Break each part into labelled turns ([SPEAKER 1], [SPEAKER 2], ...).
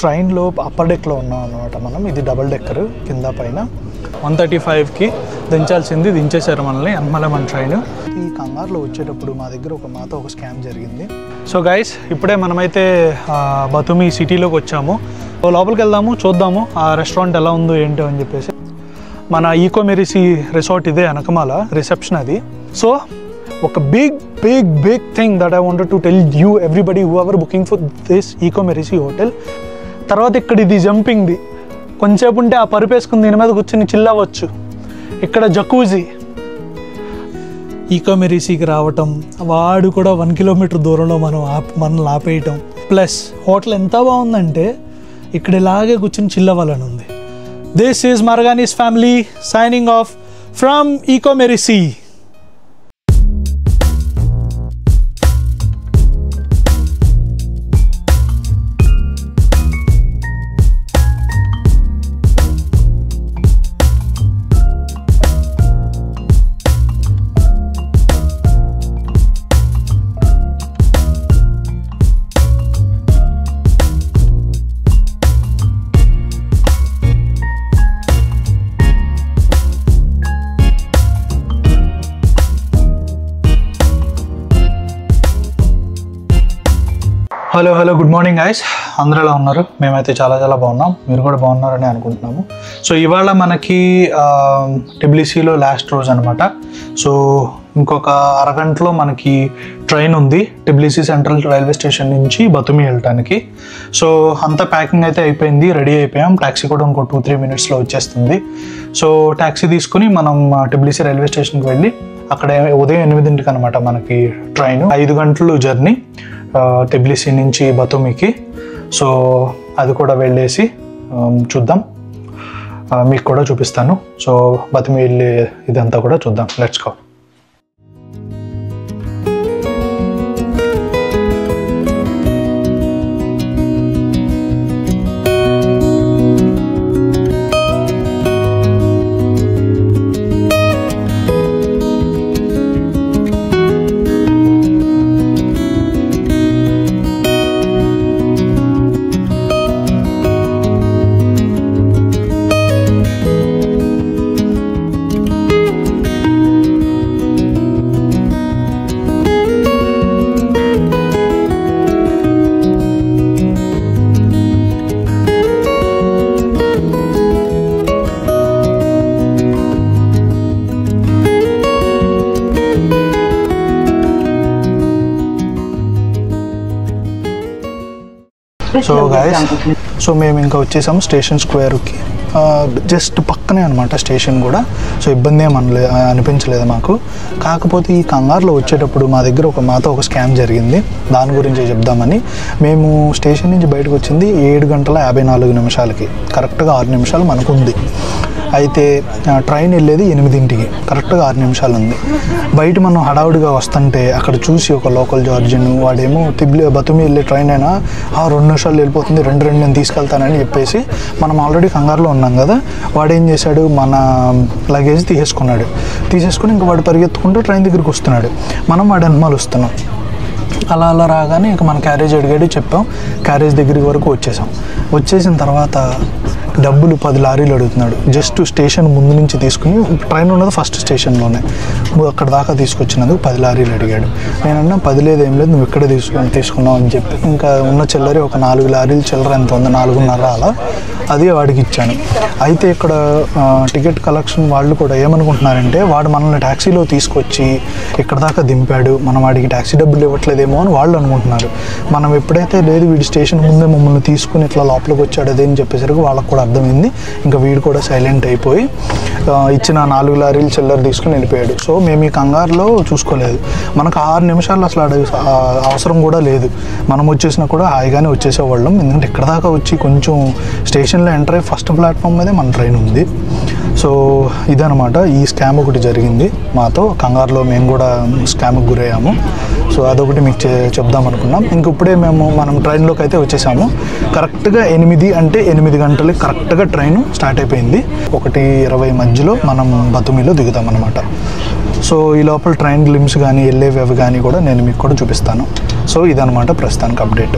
[SPEAKER 1] ట్రైన్లో అప్పర్ డెక్లో ఉన్నాం అనమాట మనం. ఇది డబుల్ డెక్కర్, కింద పైన 135కి దించాల్సింది దించేశారు మనల్ని. అనమల మన ట్రైన్ ఈ కంగారులో వచ్చేటప్పుడు మాతో ఒక స్కామ్ జరిగింది. సో గైస్, ఇప్పుడే మనమైతే బతుమి సిటీలోకి వచ్చాము. లోపలికి వెళ్దాము, చూద్దాము ఆ రెస్టారెంట్ ఎలా ఉందో ఏంటో అని చెప్పేసి. మన ఈకో మెరిసీ రిసార్ట్ ఇదే అనకమాల రిసెప్షన్ అది. సో ఒక big thing that I wanted to tell you everybody who ever booking for this eco మెరిసీ హోటల్. తర్వాత ఇక్కడ ఇది జంపింగ్ది, కొంచెంసేపు ఉంటే ఆ పరుపేసుకుని దీని మీద కూర్చొని చిల్ అవ్వచ్చు. ఇక్కడ జకూజీ. ఈకో మెరిసీకి రావటం, వాడు కూడా 1 కిలోమీటర్ దూరంలో మనల్ని ఆపేయటం. ప్లస్ హోటల్ ఎంత బాగుందంటే ఇక్కడ ఇలాగే కూర్చొని చిల్ అవ్వాలని ఉంది. దిస్ ఈజ్ మరగానీస్ ఫ్యామిలీ సైనింగ్ ఆఫ్ ఫ్రమ్ ఈకో మెరిసీ. Hello good morning guys. అందరూ ఎలా ఉన్నారు? మేమైతే చాలా బాగున్నాం. మీరు కూడా బాగున్నారని అనుకుంటున్నాము. సో ఇవాళ మనకి టిబ్లిసీలో లాస్ట్ రోజు అనమాట. సో ఇంకొక అరగంటలో మనకి ట్రైన్ ఉంది టిబ్లిసీ సెంట్రల్ రైల్వే స్టేషన్ నుంచి బతుమి వెళ్ళటానికి. సో అంతా ప్యాకింగ్ అయితే అయిపోయింది, రెడీ అయిపోయాం. ట్యాక్సీ కూడా ఇంకో 2-3 మినిట్స్లో వచ్చేస్తుంది. సో ట్యాక్సీ తీసుకుని మనం టిబ్లిసీ రైల్వే స్టేషన్కి వెళ్ళి అక్కడ ఉదయం 8ంటికి అనమాట మనకి ట్రైన్. 5 గంటలు జర్నీ టిబ్లిసీ నుంచి బతుమికి. సో అది కూడా వెళ్ళేసి చూద్దాం, మీకు కూడా చూపిస్తాను. సో బతుమి వెళ్ళి ఇదంతా కూడా చూద్దాం. Let's go. So guys, so మేము ఇంకా వచ్చేసాము స్టేషన్ స్క్వేర్కి. జస్ట్ పక్కనే అనమాట స్టేషన్ కూడా. సో ఇబ్బంది ఏమనలే అనిపించలేదు మాకు. కాకపోతే ఈ కంగారులో వచ్చేటప్పుడు మాతో ఒక స్కామ్ జరిగింది. దాని గురించి చెప్దామని మేము స్టేషన్ నుంచి బయటకు వచ్చింది 7:54 కరెక్ట్గా 6 నిమిషాలు మనకు ఉంది. అయితే ట్రైన్ వెళ్ళేది 8ంటికి, కరెక్ట్గా 6 నిమిషాలు ఉంది. బయట మనం హడావుడిగా వస్తుంటే అక్కడ చూసి ఒక లోకల్ జార్జిన్ వాడేమో బతుమి వెళ్ళే ట్రైన్ అయినా 2 నిమిషాలు వెళ్ళిపోతుంది, 2 నేను తీసుకెళ్తానని చెప్పేసి, మనం ఆల్రెడీ కంగారులో ఉన్నాం కదా, వాడు ఏం చేశాడు, మన లగేజ్ తీసేసుకుని ఇంకా వాడు పరిగెత్తుకుంటూ ట్రైన్ దగ్గరికి వస్తున్నాడు. మనం వాడి వెనకాల వస్తున్నాం. అలా రాగానే ఇంకా మన క్యారేజ్ అడిగాడు, చెప్పాం. క్యారేజ్ దగ్గరికి వరకు వచ్చేసిన తర్వాత డబ్బులు 10 లారీలు అడుగుతున్నాడు. జస్ట్ స్టేషన్ ముందు నుంచి తీసుకుని, ట్రైన్ ఉన్నది ఫస్ట్ స్టేషన్లోనే, అక్కడ దాకా తీసుకొచ్చినందుకు 10 లారీలు అడిగాడు. నేనన్నా 10 లేదు, ఏం లేదు, నువ్వు ఇక్కడే తీసుకున్నావు అని చెప్పి ఇంకా ఉన్న చిల్లరి ఒక 4 లారీలు చిల్లర ఎంత ఉంది, 4.5 అలా, అది వాడికి ఇచ్చాను. అయితే ఇక్కడ టికెట్ కలెక్షన్ వాళ్ళు కూడా ఏమనుకుంటున్నారంటే, వాడు మనల్ని ట్యాక్సీలో తీసుకొచ్చి ఇక్కడ దాకా దింపాడు, మనం వాడికి ట్యాక్సీ డబ్బులు ఇవ్వట్లేదేమో అని వాళ్ళు అనుకుంటున్నారు. మనం ఎప్పుడైతే లేదు వీడి స్టేషన్ ముందే మమ్మల్ని తీసుకుని ఇట్లా లోపలికి వచ్చాడు అదేని చెప్పేసరికి వాళ్ళకు కూడా అర్థమైంది. ఇంకా వీడు కూడా సైలెంట్ అయిపోయి ఇచ్చిన 4 లారీలు చిల్లర తీసుకుని వెళ్ళిపోయాడు. సో మేము ఈ కంగారులో చూసుకోలేదు. మనకు 6 నిమిషాలు అసలు అవసరం కూడా లేదు. మనం వచ్చేసినా కూడా హాయిగానే వచ్చేసేవాళ్ళం. ఎందుకంటే ఇక్కడ దాకా వచ్చి కొంచెం స్టేషన్లో ఎంటర్ అయ్యి ఫస్ట్ ప్లాట్ఫామ్ మీదే మన ట్రైన్ ఉంది. సో ఇదనమాట ఈ స్కామ్ ఒకటి జరిగింది మాతో. కంగారులో మేము కూడా స్కామ్కి గురయ్యాము. సో అదొకటి మీకు చెప్దాం అనుకున్నాం. ఇంకప్పుడే మనం ట్రైన్లోకి అయితే వచ్చేసాము. కరెక్ట్గా 8 అంటే 8 గంటలకి కరెక్ట్గా ట్రైన్ స్టార్ట్ అయిపోయింది. 1:20 మధ్యలో మనం బతుమిలో దిగుతాం అనమాట. సో ఈ లోపల ట్రైన్ గ్లిమ్స్ కానీ వెళ్ళేవి అవి కానీ కూడా నేను మీకు కూడా చూపిస్తాను. సో ఇదనమాట ప్రస్తుతానికి అప్డేట్.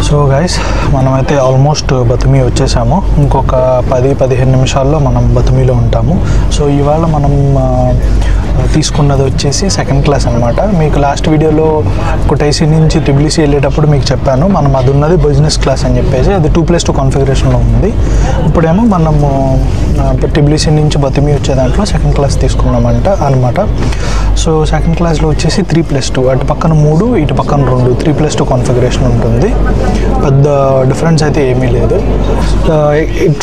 [SPEAKER 1] సో గైస్ మనమైతే ఆల్మోస్ట్ బతుమి వచ్చేసాము. ఇంకొక 10-15 నిమిషాల్లో మనం బతుమిలో ఉంటాము. సో ఇవాళ మనం తీసుకున్నది వచ్చేసి సెకండ్ క్లాస్ అనమాట. మీకు లాస్ట్ వీడియోలో కొటైసీ నుంచి త్రిబుల్ఈసీ వెళ్ళేటప్పుడు మీకు చెప్పాను, మనం అది ఉన్నది బిజినెస్ క్లాస్ అని చెప్పేసి, అది 2+2 కాన్ఫిగరేషన్లో ఉంది. ఇప్పుడేమో మనము త్రిబుల్ఈసీ నుంచి బతుమి వచ్చే దాంట్లో సెకండ్ క్లాస్ తీసుకున్నామంట అనమాట. సో సెకండ్ క్లాస్లో వచ్చేసి 3+2, అటు పక్కన 3 ఇటు పక్కన 2, 3+2 కాన్ఫిగరేషన్ ఉంటుంది. పెద్ద డిఫరెన్స్ అయితే ఏమీ లేదు.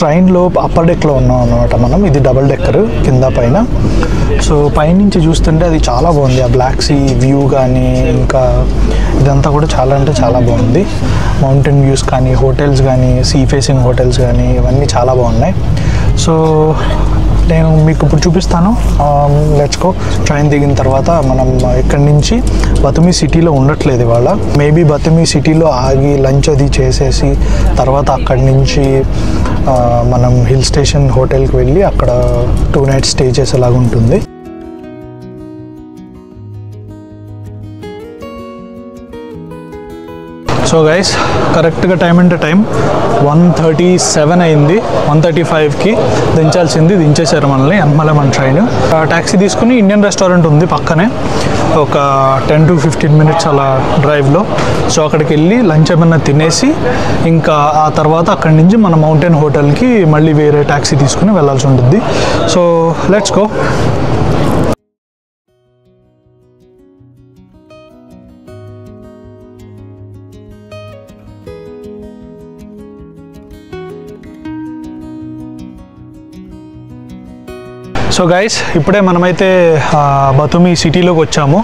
[SPEAKER 1] ట్రైన్లో అప్పర్ డెక్లో ఉన్నాం అనమాట మనం. ఇది డబల్ డెక్కర్ కింద పైన. సో పైనుంచి చూస్తుంటే అది చాలా బాగుంది. ఆ బ్లాక్ సీ వ్యూ కానీ ఇంకా ఇదంతా కూడా చాలా అంటే చాలా బాగుంది. మౌంటైన్ వ్యూస్ కానీ, హోటల్స్ కానీ, సీ ఫేసింగ్ హోటల్స్ కానీ ఇవన్నీ చాలా బాగున్నాయి. సో నేను మీకు ఇప్పుడు చూపిస్తాను. Let's go. ట్రైన్ దిగిన తర్వాత మనం ఇక్కడి నుంచి బతుమి సిటీలో ఉండట్లేదు ఇవాళ. మేబీ బతుమి సిటీలో ఆగి లంచ్ అది చేసేసి తర్వాత అక్కడి నుంచి మనం హిల్ స్టేషన్ హోటల్కి వెళ్ళి అక్కడ 2 nights స్టే చేసేలాగా ఉంటుంది. సో గైస్ కరెక్ట్గా టైం అంటే టైం 1:37 అయింది. 1:35కి దించాల్సింది దించేశారు మనల్ని. మళ్ళీ మన ట్రైన్ ట్యాక్సీ తీసుకుని ఇండియన్ రెస్టారెంట్ ఉంది పక్కనే, ఒక 10 to 15 minutes అలా డ్రైవ్లో. సో అక్కడికి వెళ్ళి లంచ్ ఏమన్నా తినేసి ఇంకా ఆ తర్వాత అక్కడి నుంచి మన మౌంటైన్ హోటల్కి మళ్ళీ వేరే ట్యాక్సీ తీసుకుని వెళ్ళాల్సి ఉంటుంది. So let's go. So guys ఇప్పుడే మనమైతే బతుమి సిటీలోకి వచ్చాము.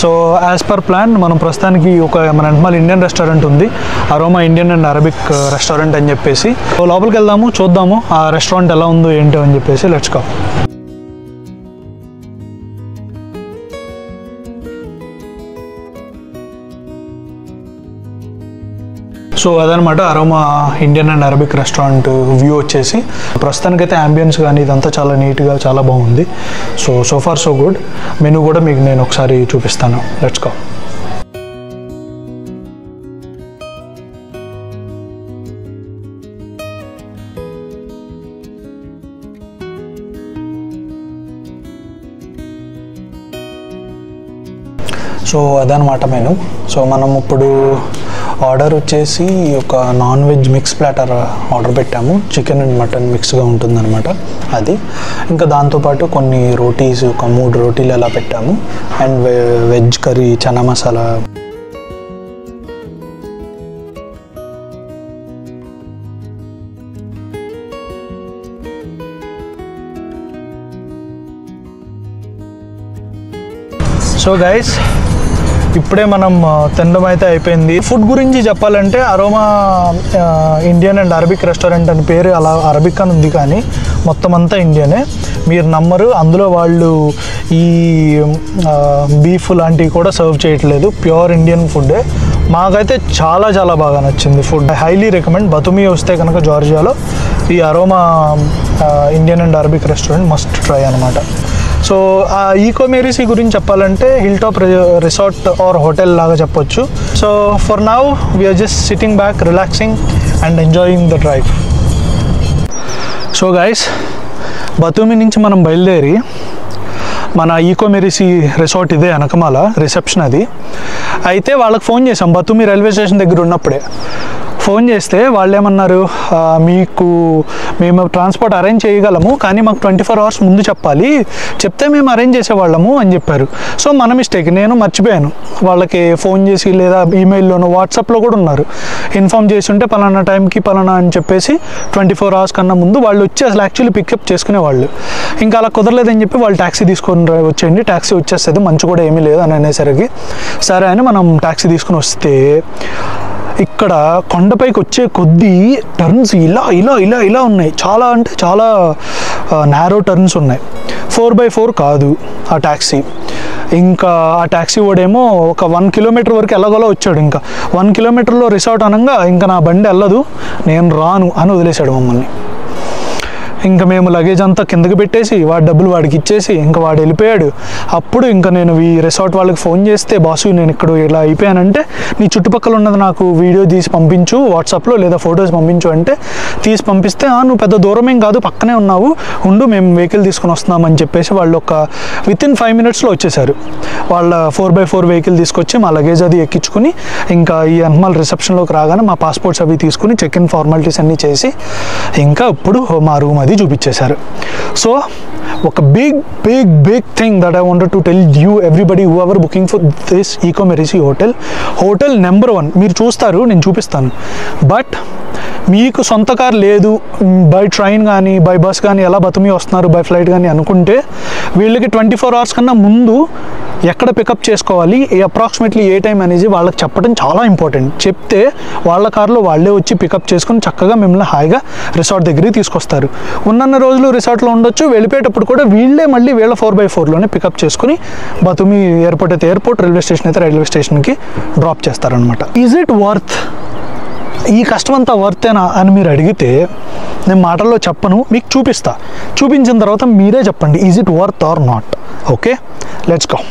[SPEAKER 1] సో యాజ్ పర్ ప్లాన్ మనం ప్రస్తుతానికి మన వెనకాల ఇండియన్ రెస్టారెంట్ ఉంది, aroma Indian and Arabic restaurant అని చెప్పేసి. సో లోపలికి వెళ్దాము, చూద్దాము ఆ రెస్టారెంట్ ఎలా ఉందో ఏంటో అని చెప్పేసి. Let's go. సో అదనమాట aroma Indian and Arabic restaurant view వచ్చేసి. ప్రస్తుతానికైతే అంబియన్స్ కానీ ఇదంతా చాలా నీట్గా చాలా బాగుంది. So far so good. Menu కూడా మీకు నేను ఒకసారి చూపిస్తాను. Let's go. సో అదనమాట మెనూ. సో మనం ఇప్పుడు ఆర్డర్ వచ్చేసి ఒక non veg mix platter order పెట్టాము. చికెన్ అండ్ మటన్ మిక్స్గా ఉంటుందన్నమాట అది. ఇంకా దాంతోపాటు కొన్ని రోటీస్, ఒక 3 రోటీలు అలా పెట్టాము. And veg curry, chana masala. So guys ఇప్పుడే మనం తినడం అయితే అయిపోయింది. ఫుడ్ గురించి చెప్పాలంటే aroma Indian and Arabic restaurant అని పేరు అలా అరబిక్ అని ఉంది, కానీ మొత్తం అంతా ఇండియనే. మీరు నమ్మరు, అందులో వాళ్ళు ఈ బీఫ్ లాంటివి కూడా సర్వ్ చేయట్లేదు, ప్యూర్ ఇండియన్ ఫుడ్డే. మాకైతే చాలా చాలా బాగా నచ్చింది ఫుడ్. Highly recommend. బతుమి వస్తే కనుక జార్జియాలో ఈ Aroma Indian and Arabic restaurant must try అనమాట. సో ఆ ఈకో మెరిసీ గురించి చెప్పాలంటే hill top resort or hotel లాగా చెప్పొచ్చు. So for now we are just sitting back, relaxing and enjoying the drive. So guys Batumi నుంచి మనం బయలుదేరి మన ఈకో మెరిసీ రిసార్ట్ ఇదే వెనకమాల రిసెప్షన్ అది. అయితే వాళ్ళకి ఫోన్ చేసాం బతుమి రైల్వే స్టేషన్ దగ్గర ఉన్నప్పుడే. ఫోన్ చేస్తే వాళ్ళు ఏమన్నారు, మేము ట్రాన్స్పోర్ట్ అరేంజ్ చేయగలము కానీ మాకు 24 hours ముందు చెప్పాలి, చెప్తే మేము అరేంజ్ చేసేవాళ్ళము అని చెప్పారు. సో మన మిస్టేక్, నేను మర్చిపోయాను వాళ్ళకి ఫోన్ చేసి, లేదా ఈమెయిల్లోనో వాట్సాప్లో కూడా ఉన్నారు, ఇన్ఫామ్ చేసి ఉంటే పలానా టైంకి పలానా అని చెప్పేసి 24 hours కన్నా ముందు వాళ్ళు వచ్చి అసలు యాక్చువల్లీ పికప్ చేసుకునేవాళ్ళు. ఇంకా అలా కుదరలేదని చెప్పి వాళ్ళు ట్యాక్సీ తీసుకొని వచ్చేయండి, ట్యాక్సీ వచ్చేస్తుంది, మంచు కూడా ఏమీ లేదు అని అనేసరికి సరే అని మనం ట్యాక్సీ తీసుకుని వస్తే ఇక్కడ కొండపైకి వచ్చే కొద్దీ టర్న్స్ ఇలా ఇలా ఇలా ఇలా ఉన్నాయి. చాలా అంటే చాలా నారో టర్న్స్ ఉన్నాయి. 4x4 కాదు ఆ ట్యాక్సీ. ఇంకా ఆ ట్యాక్సీ వాడేమో ఒక 1 kilometer వరకు ఎలాగోలా వచ్చాడు. ఇంకా 1 kilometerలో రిసార్ట్ అనగా ఇంకా నా బండి వెళ్ళదు, నేను రాను అని వదిలేశాడు మమ్మల్ని. ఇంకా మేము లగేజ్ అంతా కిందకి పెట్టేసి వాడి డబ్బులు వాడికి ఇచ్చేసి ఇంకా వాడు వెళ్ళిపోయాడు. అప్పుడు ఇంకా నేను ఈ రిసార్ట్ వాళ్ళకి ఫోన్ చేస్తే, బాసు నేను ఇక్కడ ఇలా అయిపోయానంటే నీ చుట్టుపక్కల ఉన్నది నాకు వీడియో తీసి పంపించు వాట్సాప్లో, లేదా ఫొటోస్ పంపించు అంటే తీసి పంపిస్తే, నువ్వు పెద్ద దూరమేం కాదు పక్కనే ఉన్నావు, ఉండు మేము వెహికల్ తీసుకుని వస్తున్నామని చెప్పేసి వాళ్ళు ఒక వితిన్ 5 minutesలో వచ్చేసారు. వాళ్ళ 4x4 వెహికల్ తీసుకొచ్చి మా లగేజ్ అది ఎక్కించుకుని ఇంకా ఈ అన్మాల్ రిసెప్షన్లోకి రాగానే మా పాస్పోర్ట్స్ అవి తీసుకుని చెక్ ఇన్ ఫార్మాలిటీస్ అన్నీ చేసి ఇంకా ఇప్పుడు మా రూమ్ అది చూపించేశారు. సో ఒక big thing that I wanted to tell you everybody who ever booking for this eco మెరిసీ హోటల్ నెంబర్ 1 మీరు చూస్తారు, నేను చూపిస్తాను. బట్ మీకు సొంత కార్ లేదు, బై ట్రైన్ కానీ బై బస్ కానీ ఎలా బతుమి వస్తున్నారు, బై ఫ్లైట్ కానీ అనుకుంటే వీళ్ళకి 24 hours కన్నా ముందు ఎక్కడ పికప్ చేసుకోవాలి, అప్రాక్సిమేట్లీ ఏ టైం అనేది వాళ్ళకి చెప్పడం చాలా ఇంపార్టెంట్. చెప్తే వాళ్ళ కార్లో వాళ్ళే వచ్చి పికప్ చేసుకుని చక్కగా మిమ్మల్ని హాయిగా రిసార్ట్ దగ్గరికి తీసుకొస్తారు. ఉన్నన్న రోజులు రిసార్ట్లో ఉండొచ్చు, వెళ్ళిపోయేటప్పుడు కూడా వీళ్ళే మళ్ళీ వీళ్ళ 4x4లోనే పికప్ చేసుకుని బతుమి ఎయిర్పోర్ట్ అయితే ఎయిర్పోర్ట్, రైల్వే స్టేషన్ అయితే రైల్వే స్టేషన్కి డ్రాప్ చేస్తారనమాట. ఈజ్ ఇట్ వర్త్, ఈ కష్టం అంతా వర్తేనా అని మీరు అడిగితే నేను మాటల్లో చెప్పను, మీకు చూపించిన తర్వాత మీరే చెప్పండి is it worth or not. Okay, let's go.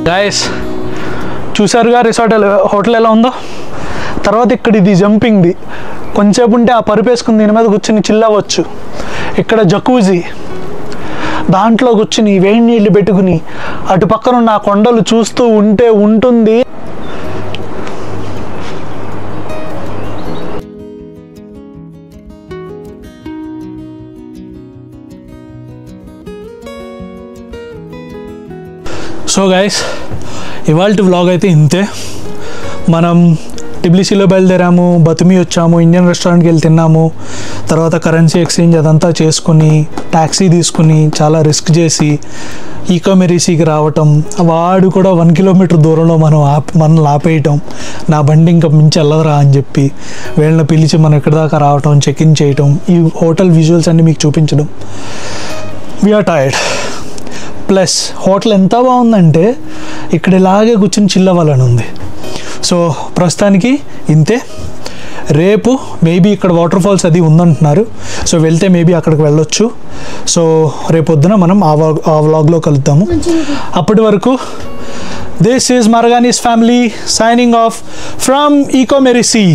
[SPEAKER 1] Guys చూసారుగా రిసార్ట్ హోటల్ ఎలా ఉందో. తర్వాత ఇక్కడ ఇది జంపింగ్ది, కొంచెంసేపు ఉంటే ఆ పరుపేసుకుని దీని మీద కూర్చొని చిల్ అవ్వచ్చు. ఇక్కడ జకూజీ, దాంట్లో కూర్చుని వేడి నీళ్ళు పెట్టుకుని అటు పక్కన ఉన్న ఆ కొండలు చూస్తూ ఉంటే ఉంటుంది. సో గైస్ ఇవాల్టి వ్లాగ్ అయితే ఇంతే. మనం టిబ్లిసీలో బయలుదేరాము, బతుమి వచ్చాము, ఇండియన్ రెస్టారెంట్కి వెళ్ళి తిన్నాము, తర్వాత కరెన్సీ ఎక్స్చేంజ్ అదంతా చేసుకుని ట్యాక్సీ తీసుకుని చాలా రిస్క్ చేసి ఈకో మెరిసీకి రావటం, వాడు కూడా 1 kilometer దూరంలో మనల్ని ఆపేయటం, నా బండి ఇంకా మించి వెళ్ళదురా అని చెప్పి వీళ్ళని పిలిచి మనం ఇక్కడ దాకా రావటం, చెక్ ఇన్ చేయటం, ఈ హోటల్ విజువల్స్ అన్నీ మీకు చూపించడం. We are tired. ప్లస్ హోటల్ ఎంత బాగుందంటే ఇక్కడ ఇలాగే కూర్చొని చిల్ అవ్వాలని ఉంది. సో ప్రస్తుతానికి ఇంతే. రేపు మేబీ ఇక్కడ వాటర్ ఫాల్స్ అది ఉందంటున్నారు, సో వెళ్తే మేబీ అక్కడికి వెళ్ళొచ్చు. సో రేపు పొద్దున మనం ఆ వ్లాగ్లో కలుద్దాము. అప్పటి వరకు దిస్ ఈజ్ మరగానీస్ ఫ్యామిలీ సైనింగ్ ఆఫ్ ఫ్రమ్ ఈకో మెరిసీ.